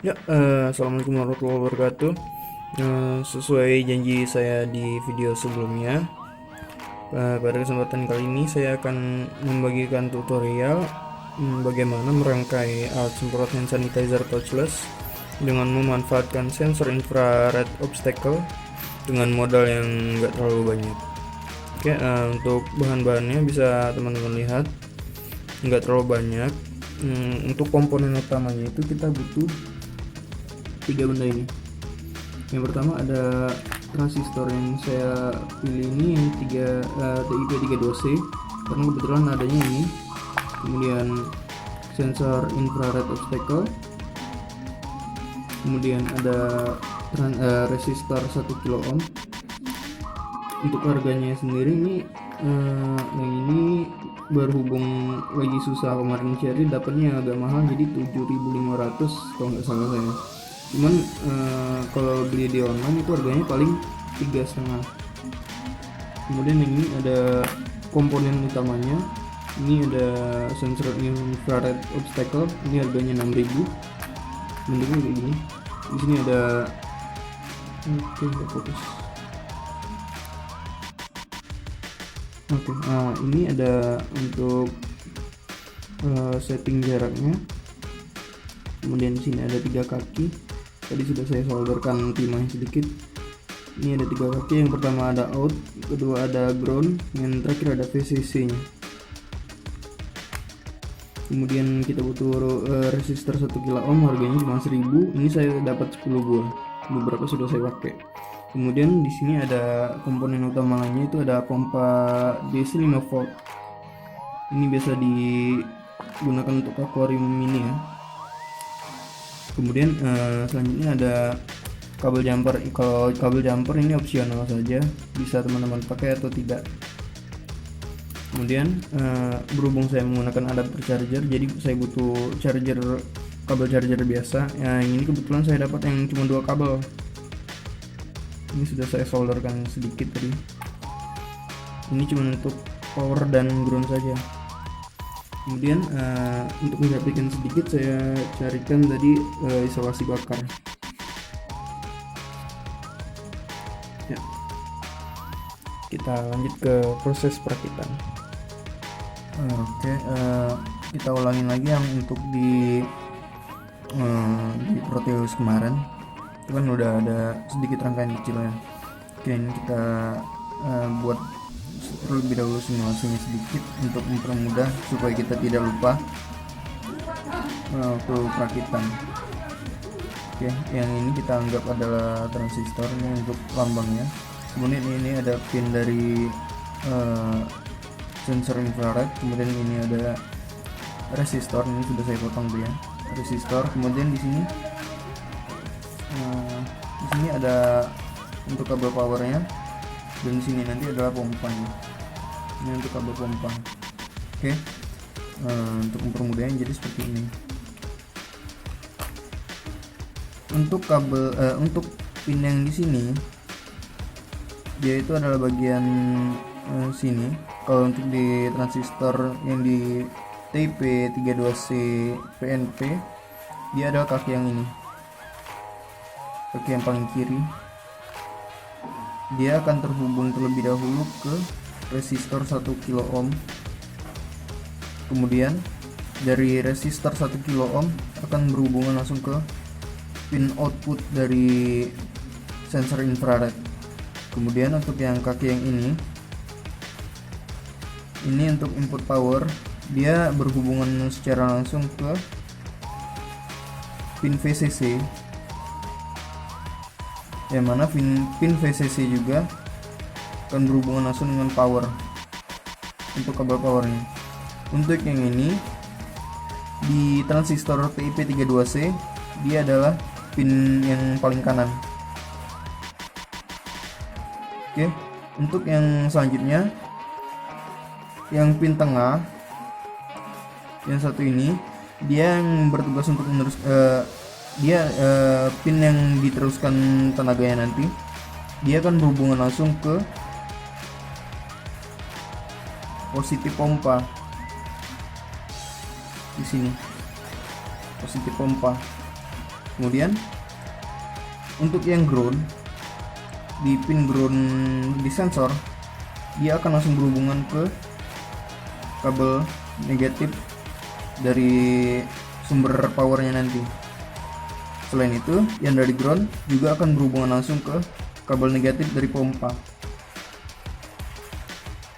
Ya, assalamualaikum warahmatullahi wabarakatuh. Sesuai janji saya di video sebelumnya, pada kesempatan kali ini saya akan membagikan tutorial bagaimana merangkai alat semprot hand sanitizer touchless dengan memanfaatkan sensor infrared obstacle dengan modal yang nggak terlalu banyak. Oke, untuk bahan-bahannya bisa teman-teman lihat, nggak terlalu banyak. Untuk komponen utamanya itu kita butuh tiga benda ini. Yang pertama ada transistor yang saya pilih ini yang TIP 32C karena kebetulan adanya ini. Kemudian sensor infrared obstacle, kemudian ada resistor 1 kilo ohm. Untuk harganya sendiri ini yang ini berhubung lagi susah kemarin cari dapatnya agak mahal, jadi 7.500 kalau nggak salah saya. Cuman kalau beli di online itu harganya paling 3,5. Kemudian ini ada komponen utamanya, ini ada sensor infrared obstacle, ini harganya 6.000, bentuknya kayak gini. Di sini ada, oke, nggak fokus. Oke, ini ada untuk setting jaraknya. Kemudian di sini ada 3 kaki. Tadi sudah saya solderkan timahnya sedikit. Ini ada 3 kaki. Yang pertama ada out, kedua ada ground, yang terakhir ada VCC nya. Kemudian kita butuh resistor 1 kilo ohm, harganya cuma 1000. Ini saya dapat 10 buah, beberapa sudah saya pakai. Kemudian di sini ada komponen utama lainnya, itu ada pompa DC 5 volt. Ini biasa digunakan untuk akuarium mini ya. Kemudian selanjutnya ada kabel jumper. Kalau kabel jumper ini opsional saja, bisa teman-teman pakai atau tidak. Kemudian berhubung saya menggunakan adapter charger, jadi saya butuh kabel charger biasa. Yang ini kebetulan saya dapat yang cuma 2 kabel. Ini sudah saya solderkan sedikit tadi. Ini cuma untuk power dan ground saja. Kemudian untuk merapikan sedikit, saya carikan tadi isolasi bakar. Ya, kita lanjut ke proses perakitan. Oke, kita ulangin lagi yang untuk di Proteus kemarin. Itu kan udah ada sedikit rangkaian kecilnya. Oke, ini kita buat terlebih dahulu simulasinya sedikit untuk mempermudah supaya kita tidak lupa untuk perakitan. Oke, yang ini kita anggap adalah transistor, ini untuk lambangnya. Kemudian ini ada pin dari sensor infrared. Kemudian ini ada resistor, ini sudah saya potong tuh ya, resistor. Kemudian di sini ada untuk kabel powernya, dan di sini nanti adalah pompanya. Ini untuk kabel pompa. Oke, untuk mempermudahnya jadi seperti ini. Untuk kabel untuk pin yang di sini, dia itu adalah bagian sini. Kalau untuk di transistor yang di TP32C PNP, dia adalah kaki yang ini, kaki yang paling kiri. Dia akan terhubung terlebih dahulu ke resistor 1 kilo ohm. Kemudian dari resistor 1 kilo ohm akan berhubungan langsung ke pin output dari sensor infrared. Kemudian untuk yang kaki yang ini untuk input power, dia berhubungan secara langsung ke pin VCC, yang mana pin VCC juga akan berhubungan langsung dengan power untuk kabel powernya. Untuk yang ini di transistor TIP32C, dia adalah pin yang paling kanan. Oke, untuk yang selanjutnya, yang pin tengah, yang satu ini, dia yang bertugas untuk menerus pin yang diteruskan tenaganya nanti, dia akan berhubungan langsung ke positif pompa. Di sini positif pompa. Kemudian untuk yang ground, di pin ground di sensor, dia akan langsung berhubungan ke kabel negatif dari sumber powernya nanti. Selain itu, yang dari ground juga akan berhubungan langsung ke kabel negatif dari pompa.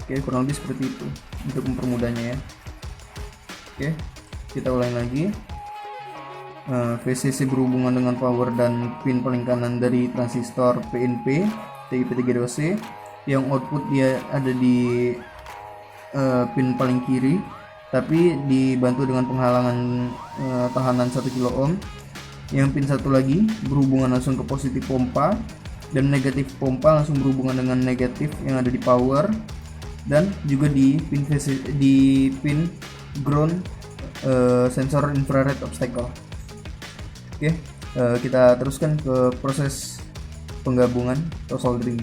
Oke, kurang lebih seperti itu untuk mempermudahnya ya. Oke, kita ulangi lagi. VCC berhubungan dengan power dan pin paling kanan dari transistor PNP TIP32C, yang output dia ada di pin paling kiri, tapi dibantu dengan penghalangan tahanan 1 kilo ohm. Yang pin satu lagi berhubungan langsung ke positif pompa, dan negatif pompa langsung berhubungan dengan negatif yang ada di power, dan juga di pin pin ground sensor infrared obstacle. Oke, kita teruskan ke proses penggabungan atau soldering.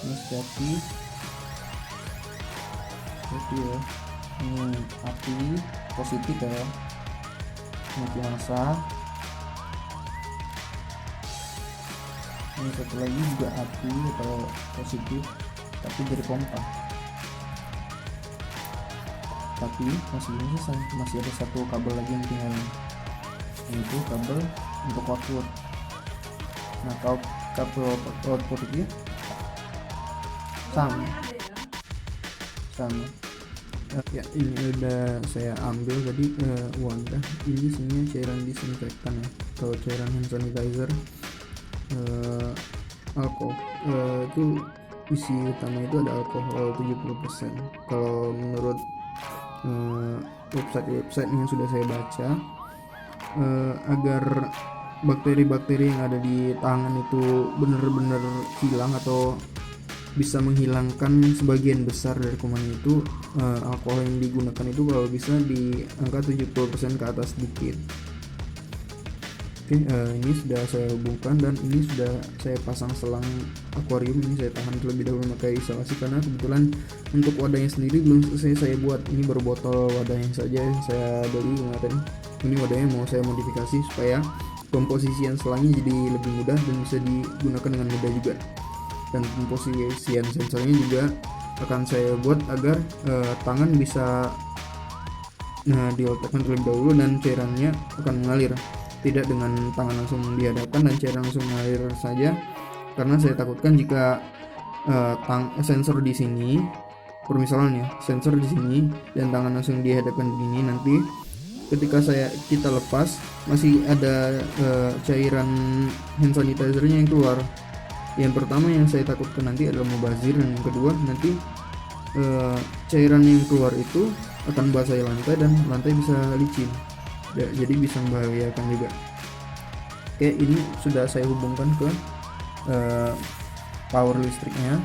Ini jadi ya, ini api positif ya, ini biasa. Ini satu lagi juga api atau positif, tapi dari pompa. Tapi masih belum selesai, masih ada satu kabel lagi yang tinggal, yaitu kabel untuk output. Nah, kabel output ini sama. Ya, ini udah saya ambil tadi wadah. Ini isinya cairan disinfektan ya, atau cairan hand sanitizer. Alkohol itu isi utama itu ada alkohol 70%. Kalau menurut website yang sudah saya baca, agar bakteri-bakteri yang ada di tangan itu benar-benar hilang atau bisa menghilangkan sebagian besar dari kuman itu, alkohol yang digunakan itu kalau bisa di angka 70% ke atas sedikit. Oke, ini sudah saya hubungkan dan ini sudah saya pasang selang akuarium. Ini saya tahan terlebih dahulu pakai isolasi karena kebetulan untuk wadahnya sendiri belum selesai saya buat. Ini baru botol wadahnya saja yang saya beli kemarin. Ini wadahnya mau saya modifikasi supaya komposisian selangnya jadi lebih mudah dan bisa digunakan dengan mudah juga. dan pemposisian sensornya juga akan saya buat agar tangan bisa diletakkan terlebih dahulu dan cairannya akan mengalir, tidak dengan tangan langsung dihadapkan dan cairan langsung mengalir saja, karena saya takutkan jika sensor di sini, permisalan ya, sensor di sini dan tangan langsung dihadapkan begini, nanti ketika kita lepas masih ada cairan hand sanitizernya yang keluar. Yang pertama yang saya takutkan nanti adalah mubazir, dan yang kedua nanti cairan yang keluar itu akan basahi lantai dan lantai bisa licin ya, jadi bisa membahayakan juga. Oke, ini sudah saya hubungkan ke power listriknya,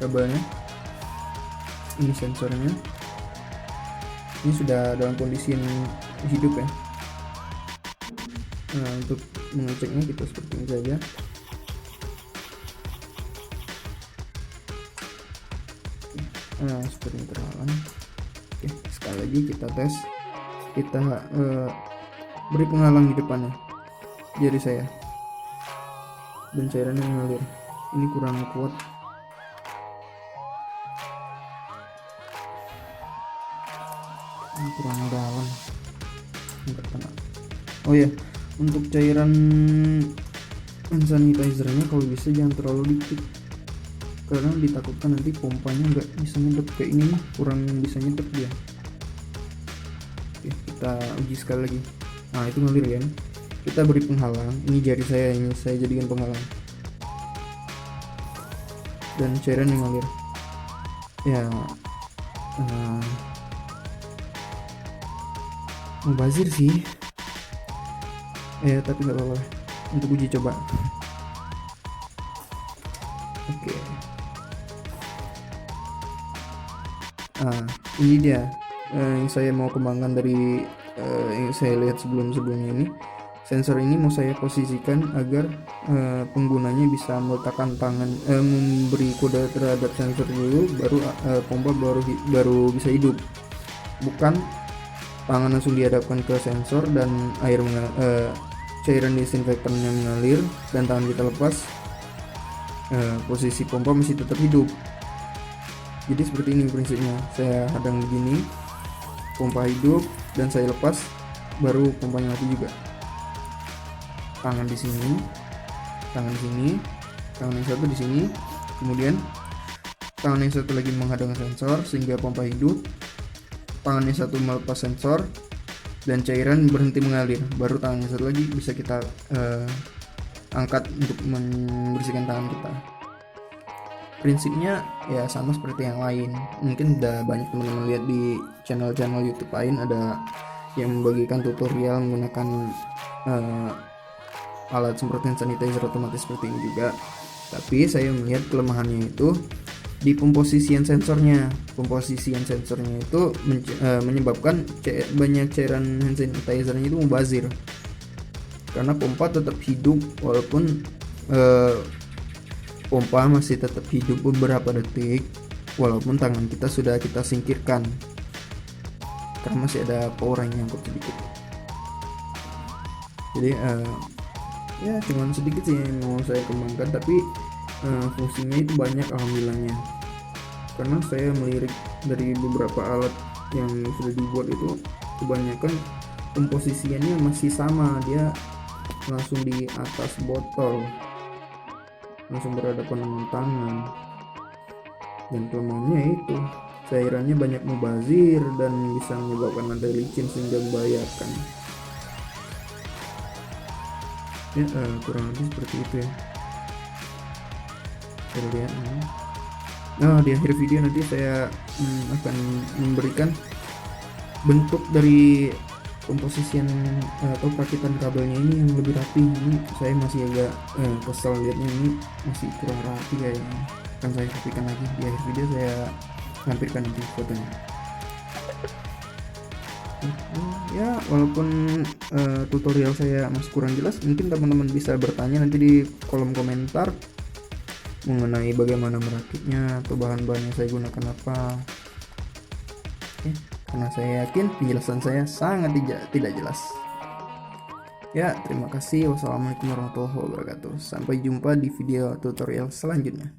kabelnya. Ini sensornya, ini sudah dalam kondisi yang hidup ya. Nah, untuk mengeceknya kita seperti ini saja. Nah, seperti ini terhalang. Oke, sekali lagi kita tes. Kita beri penghalang di depannya jari saya dan cairannya mengalir. Ini kurang kuat. Ini kurang dalam. Oh ya, untuk cairan hand sanitizernya kalau bisa jangan terlalu dikit, karena ditakutkan nanti pompanya nggak bisa nyedot. Kayak ini nih, kurang bisa nyedot dia. Oke, kita uji sekali lagi. Nah, itu ngalir ya. Kita beri penghalang. Ini jari saya, ini saya jadikan penghalang, dan cairan yang ngalir ya. Mubazir sih tapi nggak apa-apa untuk uji coba. Oke. Ini dia yang saya mau kembangkan dari yang saya lihat sebelumnya ini. Sensor ini mau saya posisikan agar penggunanya bisa meletakkan tangan, memberi kode terhadap sensor dulu, baru pompa baru bisa hidup. Bukan tangan langsung dihadapkan ke sensor dan cairan disinfektannya mengalir dan tangan kita lepas, posisi pompa masih tetap hidup. Jadi seperti ini prinsipnya. Saya hadang begini, pompa hidup, dan saya lepas, baru pompanya mati juga. Tangan di sini, tangan di sini, tangan yang satu di sini, kemudian tangan yang satu lagi menghadang sensor sehingga pompa hidup, tangan yang satu melepas sensor dan cairan berhenti mengalir, baru tangan yang satu lagi bisa kita angkat untuk membersihkan tangan kita. Prinsipnya ya sama seperti yang lain. Mungkin udah banyak teman-teman lihat di channel-channel YouTube lain, ada yang membagikan tutorial menggunakan alat semprot hand sanitizer otomatis seperti ini juga. Tapi saya melihat kelemahannya itu di pemposisian sensornya. Pemposisian sensornya itu menyebabkan banyak cairan hand sanitizernya itu mubazir, karena pompa tetap hidup walaupun pompa masih tetap hidup beberapa detik walaupun tangan kita sudah kita singkirkan, karena masih ada power yang nyangkut sedikit. Jadi ya cuman sedikit sih yang mau saya kembangkan, tapi fungsinya itu banyak alhamdulillahnya. Karena saya melirik dari beberapa alat yang sudah dibuat itu, kebanyakan komposisinya masih sama, dia langsung di atas botol, langsung berhadapan dengan tangan. Dan kelemahannya itu cairannya banyak mubazir dan bisa menyebabkan lantai licin sehingga membahayakan. Ya kurang lebih seperti itu ya. Kita lihat. Nah, di akhir video nanti saya akan memberikan bentuk dari komposisian atau perakitan kabelnya ini yang lebih rapi. Ini saya masih agak kesel lihatnya, ini masih kurang rapi kayaknya. Akan saya rapikan lagi di akhir video, saya lampirkan nanti fotonya. Ya walaupun tutorial saya masih kurang jelas, mungkin teman-teman bisa bertanya nanti di kolom komentar mengenai bagaimana merakitnya atau bahan-bahan yang saya gunakan apa. Karena saya yakin penjelasan saya sangat tidak jelas. Ya, terima kasih. Wassalamualaikum warahmatullahi wabarakatuh. Sampai jumpa di video tutorial selanjutnya.